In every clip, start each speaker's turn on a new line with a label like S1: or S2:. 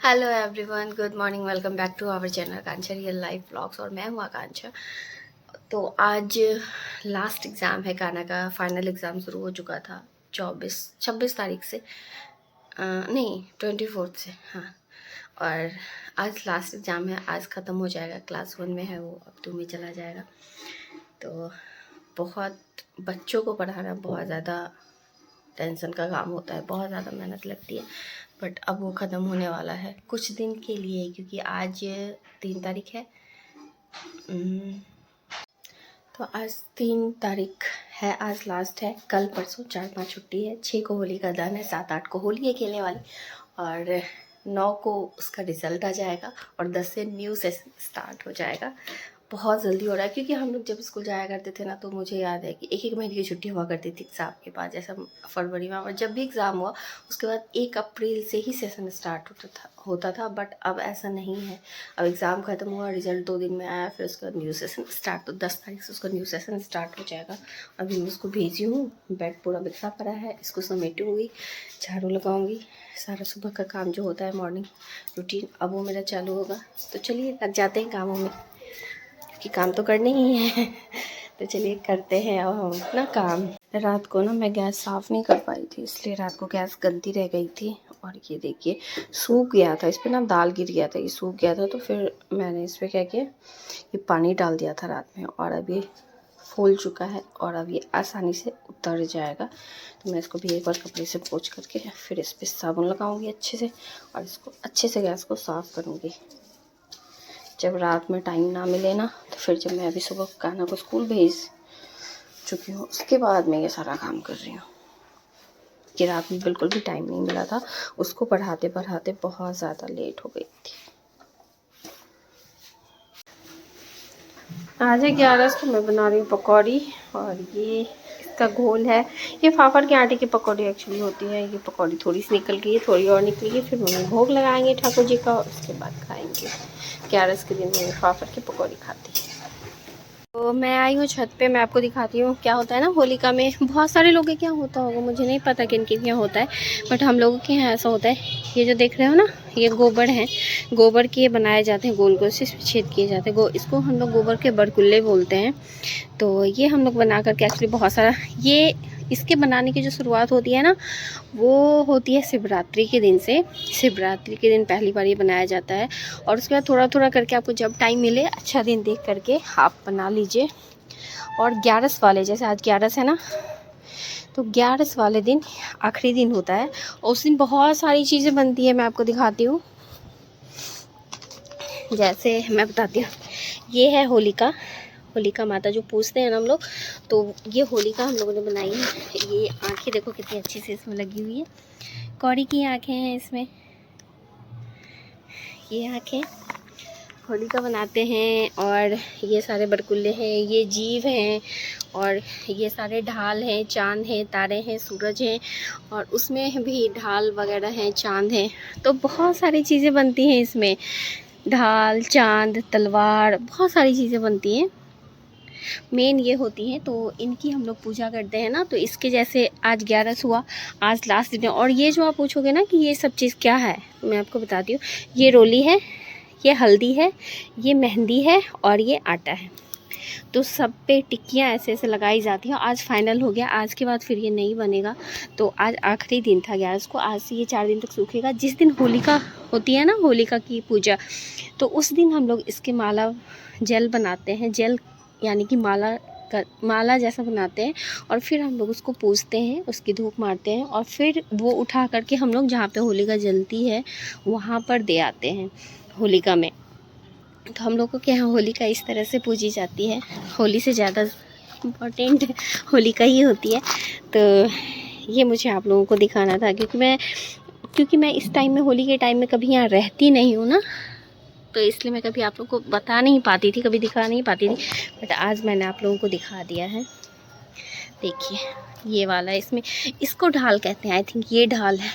S1: Hello everyone, good morning. Welcome back to our channel Akanksha real life vlogs. और मैं हूँ आकांक्षा। तो आज लास्ट एग्ज़ाम है काना का। फाइनल एग्ज़ाम शुरू हो चुका था 26 तारीख से, नहीं 24 से, हाँ। और आज लास्ट एग्ज़ाम है, आज ख़त्म हो जाएगा। क्लास 1 में है वो, अब 2 में चला जाएगा। तो बहुत बच्चों को पढ़ाना बहुत ज़्यादा टेंशन का काम होता है, बहुत ज़्यादा मेहनत लगती है। बट अब वो ख़त्म होने वाला है कुछ दिन के लिए, क्योंकि आज 3 तारीख है। तो आज 3 तारीख है, आज लास्ट है। कल परसों 4-5 छुट्टी है। 6 को होली का दहन है, 7-8 को होली है खेलने वाली, और 9 को उसका रिज़ल्ट आ जाएगा, और 10 से न्यू सेशन स्टार्ट हो जाएगा। बहुत जल्दी हो रहा है, क्योंकि हम लोग जब स्कूल जाया करते थे ना, तो मुझे याद है कि 1-1 महीने की छुट्टी हुआ करती थी एग्ज़ाम के बाद, जैसा फरवरी में। और जब भी एग्ज़ाम हुआ उसके बाद 1 अप्रैल से ही सेशन स्टार्ट होता था। बट अब ऐसा नहीं है। अब एग्ज़ाम ख़त्म हुआ, रिज़ल्ट 2 दिन में आया, फिर उसके बाद न्यू सेशन स्टार्ट। तो 10 तारीख से उसका न्यू सेशन स्टार्ट हो जाएगा। अभी मैं उसको भेजी हूँ, बेड पूरा बिखरा पड़ा है, इसको समेटूँगी, झाड़ू लगाऊँगी, सारा सुबह का काम जो होता है मॉर्निंग रूटीन, अब वो मेरा चालू होगा। तो चलिए लग जाते हैं कामों में, कि काम तो करने ही है। तो चलिए करते हैं अब हम अपना काम। रात को ना मैं गैस साफ़ नहीं कर पाई थी, इसलिए रात को गैस गंदी रह गई थी। और ये देखिए सूख गया था, इस पर ना दाल गिर गया था, ये सूख गया था। तो फिर मैंने इस पर क्या किया, ये पानी डाल दिया था रात में, और अब ये फूल चुका है, और अब ये आसानी से उतर जाएगा। तो मैं इसको भी एक बार कपड़े से पोंछ करके फिर इस पर साबुन लगाऊंगी अच्छे से, और इसको अच्छे से गैस को साफ़ करूँगी। जब रात में टाइम ना मिले ना, तो फिर जब मैं अभी सुबह कान्हा को स्कूल भेज चुकी हूँ, उसके बाद मैं ये सारा काम कर रही हूँ। कि रात में बिल्कुल भी टाइम नहीं मिला था, उसको पढ़ाते पढ़ाते बहुत ज़्यादा लेट हो गई थी। आज 11 को मैं बना रही हूँ पकौड़ी, और ये इसका घोल है। ये फाफड़ के आटे की पकौड़ी एक्चुअली होती है। ये पकौड़ी थोड़ी सी निकल गई है, थोड़ी और निकलेगी, फिर मम्मी भोग लगाएंगे ठाकुर जी का, और उसके बाद खाएंगे। 11 के दिन में फाफड़ की पकौड़ी खाती है। तो मैं आई हूँ छत पे, मैं आपको दिखाती हूँ क्या होता है ना होलिका में। बहुत सारे लोगों के यहाँ होता होगा, मुझे नहीं पता किन किन के यहाँ होता है, बट हम लोगों के यहाँ ऐसा होता है। ये जो देख रहे हो ना, ये गोबर है, गोबर के बनाए जाते हैं, गोल गोल से छेद किए जाते हैं। इसको हम लोग गोबर के बरकुल्ले बोलते हैं। तो ये हम लोग बना करके एक्चुअली बहुत सारा, ये इसके बनाने की जो शुरुआत होती है ना, वो होती है शिवरात्रि के दिन से। शिवरात्रि के दिन पहली बार ये बनाया जाता है, और उसके बाद थोड़ा थोड़ा करके आपको जब टाइम मिले, अच्छा दिन देख करके आप बना लीजिए। और 11 वाले, जैसे आज 11 है ना, तो 11 वाले दिन आखिरी दिन होता है, और उस दिन बहुत सारी चीज़ें बनती है। मैं आपको दिखाती हूँ, जैसे मैं बताती हूँ। ये है होलिका, होलिका माता जो पूजते हैं ना हम लोग। तो ये होलिका हम लोगों ने बनाई है। ये आँखें देखो कितनी अच्छी से इसमें लगी हुई है, कौड़ी की आँखें हैं इसमें। ये आँखें होलिका बनाते हैं, और ये सारे बरकुल्ले हैं, ये जीव हैं, और ये सारे ढाल हैं, चांद हैं, तारे हैं, सूरज हैं, और उसमें भी ढाल वगैरह हैं, चांद हैं। तो बहुत सारी चीज़ें बनती हैं इसमें, ढाल, चांद, तलवार, बहुत सारी चीज़ें बनती हैं। मेन ये होती हैं, तो इनकी हम लोग पूजा करते हैं ना। तो इसके जैसे आज 11 हुआ, आज लास्ट दिन है। और ये जो आप पूछोगे ना कि ये सब चीज़ क्या है, तो मैं आपको बताती हूँ। ये रोली है, ये हल्दी है, ये मेहंदी है, और ये आटा है। तो सब पे टिक्कियाँ ऐसे ऐसे लगाई जाती हैं। आज फाइनल हो गया, आज के बाद फिर ये नहीं बनेगा। तो आज आखिरी दिन था 11 को, आज से ये 4 दिन तक सूखेगा। जिस दिन होलिका होती है ना, होलिका की पूजा, तो उस दिन हम लोग इसके माला जल बनाते हैं। जल यानी कि माला जैसा बनाते हैं, और फिर हम लोग उसको पूजते हैं, उसकी धूप मारते हैं, और फिर वो उठा करके हम लोग जहाँ पे होलिका जलती है वहाँ पर दे आते हैं होलिका में। तो हम लोगों के यहाँ होलिका इस तरह से पूजी जाती है। होली से ज़्यादा इम्पोर्टेंट होलिका ही होती है। तो ये मुझे आप लोगों को दिखाना था, क्योंकि मैं इस टाइम में, होली के टाइम में कभी यहाँ रहती नहीं हूँ ना, तो इसलिए मैं कभी आप लोगों को बता नहीं पाती थी, कभी दिखा नहीं पाती थी। बट आज मैंने आप लोगों को दिखा दिया है। देखिए ये वाला, इसमें इसको ढाल कहते हैं, आई थिंक ये ढाल है,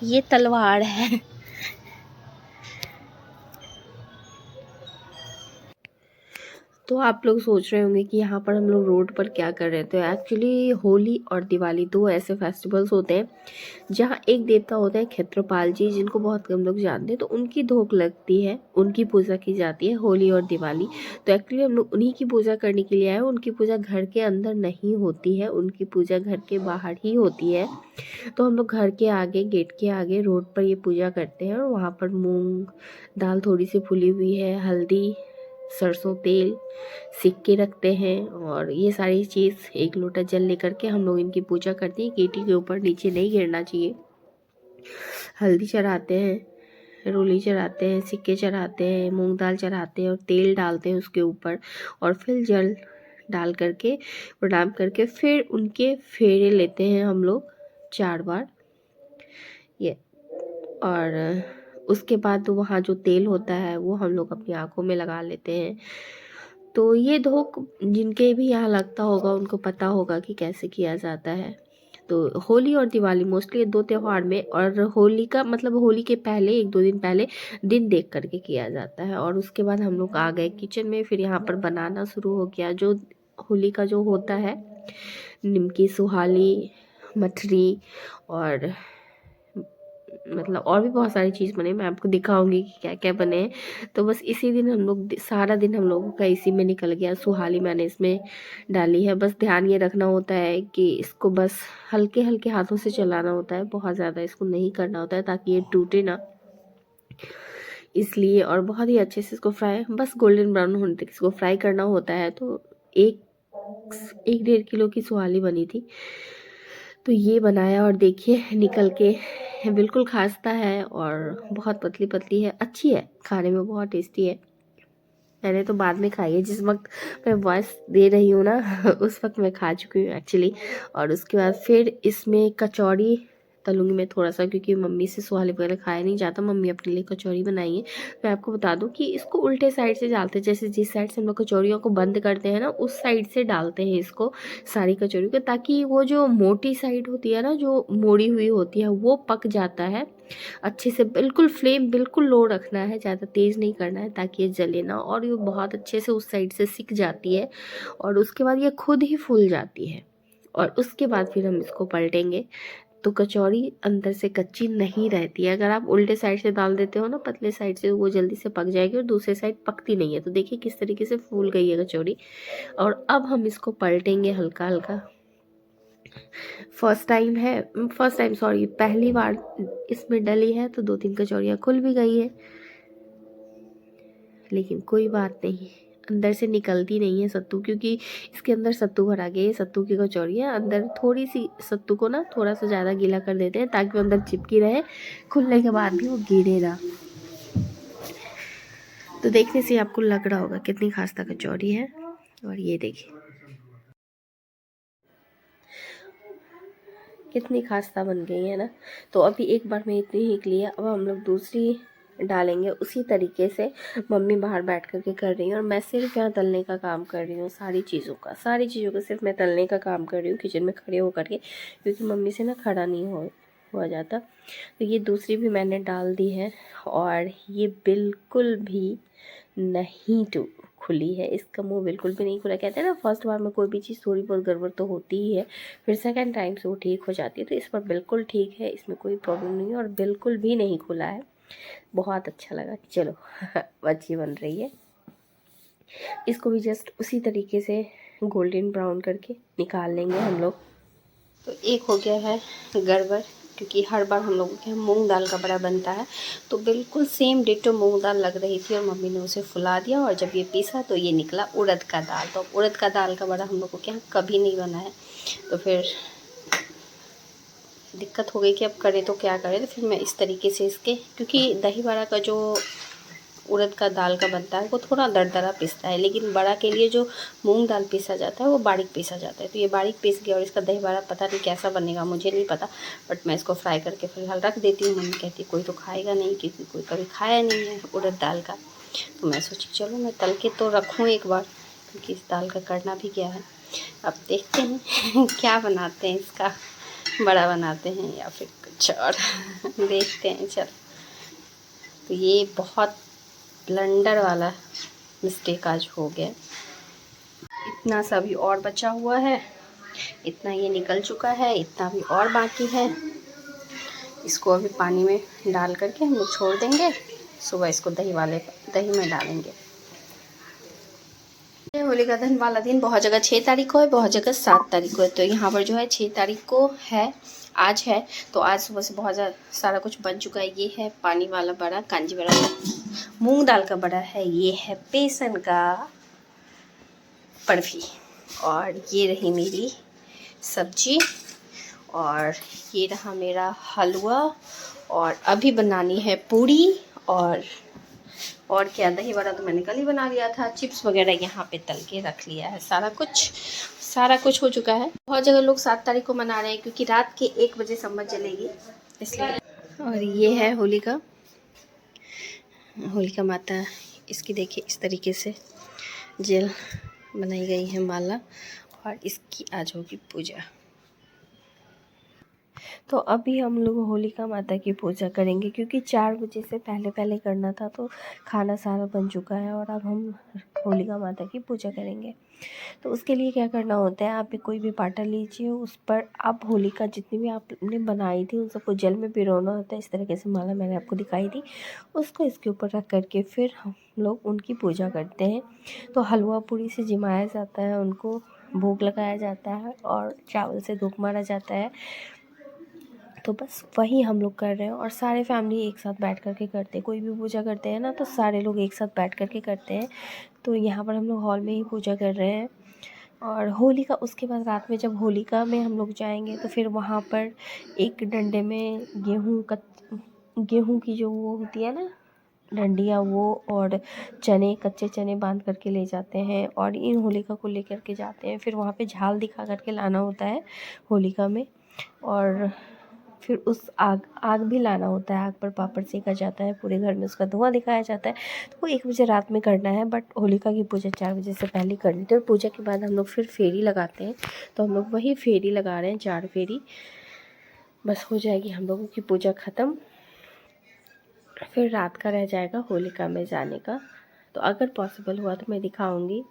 S1: ये तलवार है। तो आप लोग सोच रहे होंगे कि यहाँ पर हम लोग रोड पर क्या कर रहे हैं। तो एक्चुअली होली और दिवाली दो ऐसे फेस्टिवल्स होते हैं जहाँ एक देवता होते हैं क्षेत्रपाल जी, जिनको बहुत कम लोग जानते हैं। तो उनकी धोख लगती है, उनकी पूजा की जाती है होली और दिवाली। तो एक्चुअली हम लोग उन्हीं की पूजा करने के लिए आए हैं। उनकी पूजा घर के अंदर नहीं होती है, उनकी पूजा घर के बाहर ही होती है। तो हम लोग घर के आगे, गेट के आगे रोड पर ये पूजा करते हैं। और वहाँ पर मूंग दाल थोड़ी सी फुली हुई है, हल्दी, सरसों तेल, सिक्के रखते हैं और ये सारी चीज़ एक लोटा जल लेकर के हम लोग इनकी पूजा करते हैं। कीटी के ऊपर नीचे नहीं गिरना चाहिए। हल्दी चढ़ाते हैं, रोली चढ़ाते हैं, सिक्के चढ़ाते हैं, मूंग दाल चढ़ाते हैं और तेल डालते हैं उसके ऊपर। और फिर जल डाल करके प्रणाम करके फिर उनके फेरे लेते हैं हम लोग 4 बार ये। और उसके बाद वहाँ जो तेल होता है वो हम लोग अपनी आँखों में लगा लेते हैं। तो ये धोख जिनके भी यहाँ लगता होगा उनको पता होगा कि कैसे किया जाता है। तो होली और दिवाली मोस्टली 2 त्यौहार में, और होली का मतलब होली के पहले 1-2 दिन पहले दिन देख करके किया जाता है। और उसके बाद हम लोग आ गए किचन में, फिर यहाँ पर बनाना शुरू हो गया। जो होली का जो होता है, निमकी, सुहाली, मठरी और मतलब और भी बहुत सारी चीज़ बने। मैं आपको दिखाऊंगी कि क्या क्या बने हैं। तो बस इसी दिन हम लोग सारा दिन हम लोगों का इसी में निकल गया। सुहाली मैंने इसमें डाली है। बस ध्यान ये रखना होता है कि इसको बस हल्के हल्के हाथों से चलाना होता है, बहुत ज़्यादा इसको नहीं करना होता है ताकि ये टूटे ना, इसलिए। और बहुत ही अच्छे से इसको फ्राई, बस गोल्डन ब्राउन होने तक इसको फ्राई करना होता है। तो 1-1.5 किलो की सुहाली बनी थी। तो ये बनाया और देखिए निकल के बिल्कुल खास्ता है और बहुत पतली पतली है, अच्छी है, खाने में बहुत टेस्टी है। मैंने तो बाद में खाई है, जिस वक्त मैं वॉइस दे रही हूँ ना उस वक्त मैं खा चुकी हूँ एक्चुअली। और उसके बाद फिर इसमें कचौड़ी तलूँगी मैं थोड़ा सा, क्योंकि मम्मी से सुहाली वगैरह खाया नहीं जाता। मम्मी अपने लिए कचौड़ी बनाई है। मैं आपको बता दूं कि इसको उल्टे साइड से डालते हैं, जैसे जिस साइड से हम लोग कचौड़ियों को बंद करते हैं ना, उस साइड से डालते हैं इसको सारी कचौड़ी को, ताकि वो जो मोटी साइड होती है ना, जो मोड़ी हुई होती है, वो पक जाता है अच्छे से। बिल्कुल फ्लेम बिल्कुल लो रखना है, ज़्यादा तेज़ नहीं करना है ताकि ये जले ना। और ये बहुत अच्छे से उस साइड से सिक जाती है और उसके बाद ये खुद ही फूल जाती है। और उसके बाद फिर हम इसको पलटेंगे तो कचौड़ी अंदर से कच्ची नहीं रहती है। अगर आप उल्टे साइड से डाल देते हो ना, पतले साइड से, वो जल्दी से पक जाएगी और दूसरे साइड पकती नहीं है। तो देखिए किस तरीके से फूल गई है कचौड़ी। और अब हम इसको पलटेंगे हल्का हल्का। फर्स्ट टाइम सॉरी, पहली बार इसमें डली है तो 2-3 कचौड़ियाँ खुल भी गई है, लेकिन कोई बात नहीं, अंदर से निकलती नहीं है सत्तू, क्योंकि इसके अंदर सत्तू भरा गया है। सत्तू की कचौड़ी है, अंदर थोड़ी सी सत्तू को ना थोड़ा सा ज़्यादा गीला कर देते हैं ताकि वो अंदर चिपकी रहे, खुलने के बाद भी वो गिरे ना। तो देखने से आपको लग रहा होगा कितनी खास्ता कचौड़ी है। और ये देखिए कितनी खास्ता बन गई है ना। तो अभी एक बार में इतनी ही लिए, अब हम लोग दूसरी डालेंगे उसी तरीके से। मम्मी बाहर बैठ करके कर रही है और मैं सिर्फ यहाँ तलने का काम कर रही हूँ। सारी चीज़ों का सिर्फ मैं तलने का काम कर रही हूँ किचन में खड़े होकर के, क्योंकि मम्मी से ना खड़ा नहीं हुआ जाता। तो ये दूसरी भी मैंने डाल दी है और ये बिल्कुल भी नहीं खुली है, इसका मुंह बिल्कुल भी नहीं खुला। कहते हैं ना फर्स्ट बार में कोई भी चीज़ थोड़ी बहुत गड़बड़ तो होती ही है, फिर सेकंड टाइम से वो ठीक हो जाती है। तो इस पर बिल्कुल ठीक है, इसमें कोई प्रॉब्लम नहीं है और बिल्कुल भी नहीं खुला है। बहुत अच्छा लगा। चलो अच्छी बन रही है। इसको भी जस्ट उसी तरीके से गोल्डन ब्राउन करके निकाल लेंगे हम लोग। तो एक हो गया है गड़बड़, क्योंकि हर बार हम लोगों के यहाँ मूंग दाल का बड़ा बनता है, तो बिल्कुल सेम डिटो मूंग दाल लग रही थी और मम्मी ने उसे फुला दिया। और जब ये पीसा तो ये निकला उड़द का दाल। तो उड़द का दाल का बड़ा हम लोगों के यहाँ कभी नहीं बना है, तो फिर दिक्कत हो गई कि अब करें तो क्या करें। तो फिर मैं इस तरीके से इसके, क्योंकि दही बड़ा का जो उड़द का दाल का बनता है वो थोड़ा दरदरा पिसता है, लेकिन बड़ा के लिए जो मूंग दाल पीसा जाता है वो बारीक पीसा जाता है। तो ये बारीक पीस गया और इसका दही बड़ा पता नहीं कैसा बनेगा, मुझे नहीं पता, बट मैं इसको फ्राई करके फिलहाल रख देती हूँ। मम्मी कहती कोई तो खाएगा नहीं, क्योंकि कोई कभी खाया नहीं है उड़द दाल का। तो मैं सोची चलो मैं तल के तो रखूँ एक बार, क्योंकि इस दाल का करना भी क्या है। अब देखते हैं क्या बनाते हैं, इसका बड़ा बनाते हैं या फिर कुछ और देखते हैं। चलो, तो ये बहुत ब्लंडर वाला मिस्टेक आज हो गया। इतना सा भी और बचा हुआ है, इतना ये निकल चुका है, इतना भी और बाकी है। इसको अभी पानी में डाल करके हम लोग छोड़ देंगे। सुबह इसको दही में डालेंगे। होलिका दहन वाला दिन बहुत जगह 6 तारीख को है, बहुत जगह 7 तारीख को है। तो यहाँ पर जो है 6 तारीख को है, आज है। तो आज सुबह से बहुत ज़्यादा सारा कुछ बन चुका है। ये है पानी वाला बड़ा, कांजी बड़ा, मूंग दाल का बड़ा है। ये है बेसन का बर्फी, और ये रही मेरी सब्जी, और ये रहा मेरा हलवा, और अभी बनानी है पूड़ी। और क्या, दही वड़ा तो मैंने कल ही बना लिया था। चिप्स वगैरह यहाँ पे तल के रख लिया है। सारा कुछ हो चुका है। बहुत जगह लोग 7 तारीख को मना रहे हैं क्योंकि रात के 1 बजे सम्मत जलेगी, इसलिए। और ये है होलिका माता। इसकी देखिए इस तरीके से जेल बनाई गई है माला, और इसकी आज होगी पूजा। तो अभी हम लोग होलिका माता की पूजा करेंगे क्योंकि 4 बजे से पहले करना था। तो खाना सारा बन चुका है और अब हम होलिका माता की पूजा करेंगे। तो उसके लिए क्या करना होता है, आप कोई भी पाटा लीजिए, उस पर आप होलिका जितनी भी आपने बनाई थी उन सबको जल में पिरोना होता है। इस तरीके से माला मैंने आपको दिखाई थी, उसको इसके ऊपर रख करके फिर हम लोग उनकी पूजा करते हैं। तो हलवा पूड़ी से जिमाया जाता है, उनको भोग लगाया जाता है और चावल से धूप मारा जाता है। तो बस वही हम लोग कर रहे हैं, और सारे फैमिली एक साथ बैठ कर के करते हैं। कोई भी पूजा करते हैं ना तो सारे लोग एक साथ बैठ कर के करते हैं। तो यहाँ पर हम लोग हॉल में ही पूजा कर रहे हैं। और होलिका, उसके बाद रात में जब होलिका में हम लोग जाएंगे तो फिर वहाँ पर एक डंडे में गेहूँ की जो वो होती है ना डंडियाँ, वो और चने, कच्चे चने बांध करके ले जाते हैं और इन होलिका को लेकर के जाते हैं। फिर वहाँ पे झाल दिखा करके लाना होता है होलिका में, और फिर उस आग भी लाना होता है। आग पर पापड़ सेका जाता है, पूरे घर में उसका धुआं दिखाया जाता है। तो वो 1 बजे रात में करना है, बट होलिका की पूजा 4 बजे से पहले करनी थी। और पूजा के बाद हम लोग फिर फेरी लगाते हैं। तो हम लोग वही फेरी लगा रहे हैं, 4 फेरी, बस हो जाएगी हम लोगों की पूजा ख़त्म। फिर रात का रह जाएगा होलिका में जाने का। तो अगर पॉसिबल हुआ तो मैं दिखाऊंगी।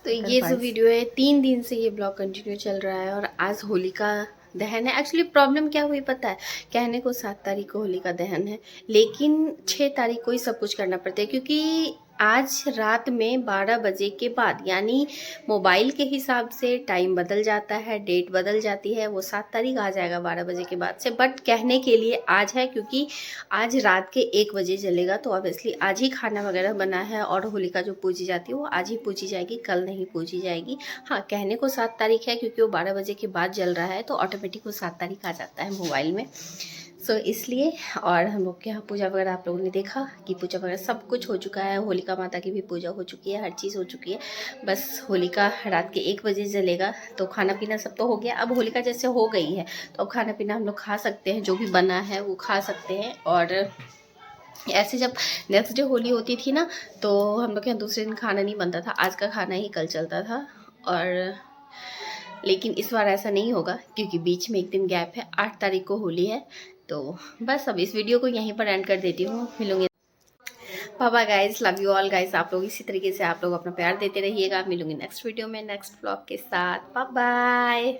S1: तो ये जो वीडियो है, 3 दिन से ये ब्लॉग कंटिन्यू चल रहा है, और आज होलिका दहन है। एक्चुअली प्रॉब्लम क्या हुई पता है, कहने को 7 तारीख को होलिका दहन है, लेकिन 6 तारीख को ही सब कुछ करना पड़ता है क्योंकि आज रात में 12 बजे के बाद, यानी मोबाइल के हिसाब से टाइम बदल जाता है, डेट बदल जाती है। वो 7 तारीख आ जाएगा 12 बजे के बाद से, बट कहने के लिए आज है क्योंकि आज रात के 1 बजे जलेगा। तो ऑब्वियसली आज ही खाना वगैरह बना है, और होलिका जो पूजी जाती है वो आज ही पूजी जाएगी, कल नहीं पूजी जाएगी। हाँ, कहने को 7 तारीख है क्योंकि वो 12 बजे के बाद जल रहा है, तो ऑटोमेटिक वो 7 तारीख आ जाता है मोबाइल में। सो इसलिए, और हम लोग के यहाँ पूजा वगैरह आप लोगों ने देखा कि पूजा वगैरह सब कुछ हो चुका है। होलिका माता की भी पूजा हो चुकी है, हर चीज़ हो चुकी है। बस होलिका रात के 1 बजे जलेगा, तो खाना पीना सब तो हो गया। अब होलिका जैसे हो गई है तो अब खाना पीना हम लोग खा सकते हैं, जो भी बना है वो खा सकते हैं। और ऐसे जब नेक्स्ट डे होली होती थी ना, तो हम लोग के यहाँ दूसरे दिन खाना नहीं बनता था, आज का खाना ही कल चलता था। और लेकिन इस बार ऐसा नहीं होगा क्योंकि बीच में एक दिन गैप है, 8 तारीख को होली है। तो बस अब इस वीडियो को यहीं पर एंड कर देती हूँ। मिलूंगी, bye guys, love you all guys. आप लोग इसी तरीके से आप लोग अपना प्यार देते रहिएगा। मिलूंगी नेक्स्ट वीडियो में नेक्स्ट ब्लॉग के साथ। Bye bye.